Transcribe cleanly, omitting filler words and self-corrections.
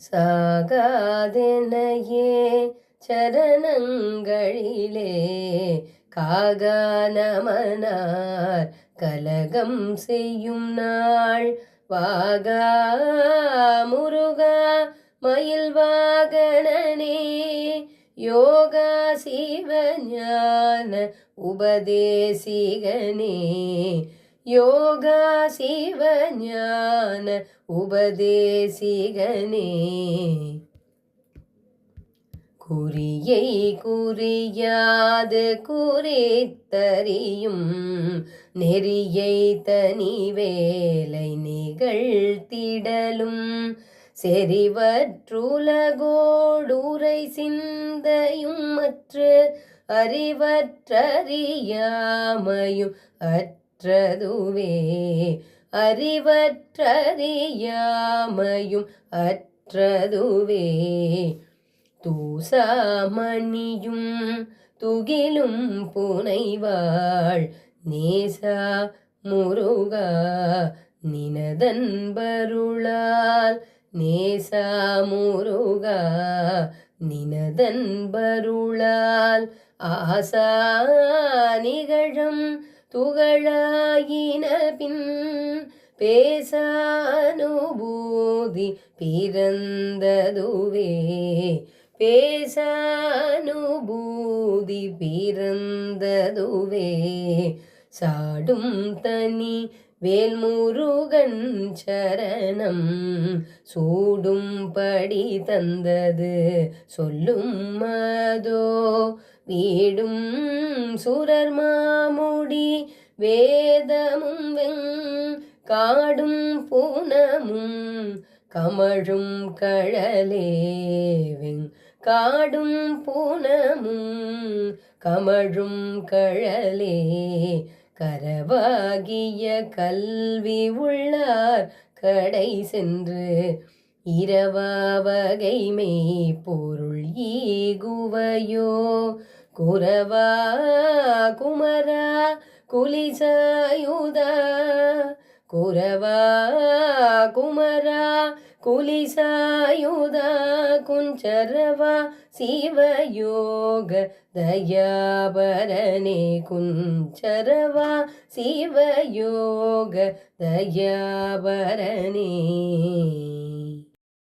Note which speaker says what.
Speaker 1: சாகாதெனையே சரணங்களிலே காகானமனார் கலகம் செய்யும் நாள் வாகா முருகா மயில் வாகனனே யோகா சிவஞான உபதேசிகனே யோகா சிவஞான உபதேசிகனே குறியை குறியாது குறித்தறியும் நெறியை தனி வேலை நிகழ்த்திடலும் செறிவற்றுலகோடுரை சிந்தையும் மற்ற அறிவற்றறியாமையும் அற்றதுவே அறிவற்றறியாமையும் அற்றதுவே தூசாமணியும் துகிலும் புனைவாள் நேசா முருகா நினதன்பருளால் நேசா முருகா நினதன்பருளால் ஆசா நிகழும் துகளாயின பின் பேசானுபூதி பிறந்ததுவே பேசானுபூதி பிறந்ததுவே சாடும் தனி வேல்முருகன் சரணம் சூடும்படி தந்தது சொல்லும் மதோ வீடும் சுரர் மாமுடி வேதமும் காடும் பூனமும் கமழும் கழலேவெங் காடும் பூனமும் கமழும் கழலே கரவாகிய கல்வி உள்ளார் கடை சென்று இரவாவகைமை பொருள் ஈகுவையோ குரவா குமரா குலிசாயுதா குரவா குமரா குலிசாயுதா குஞ்சரவா சிவயோக தயாபரணே குஞ்சரவா சிவயோக தயாபரணே.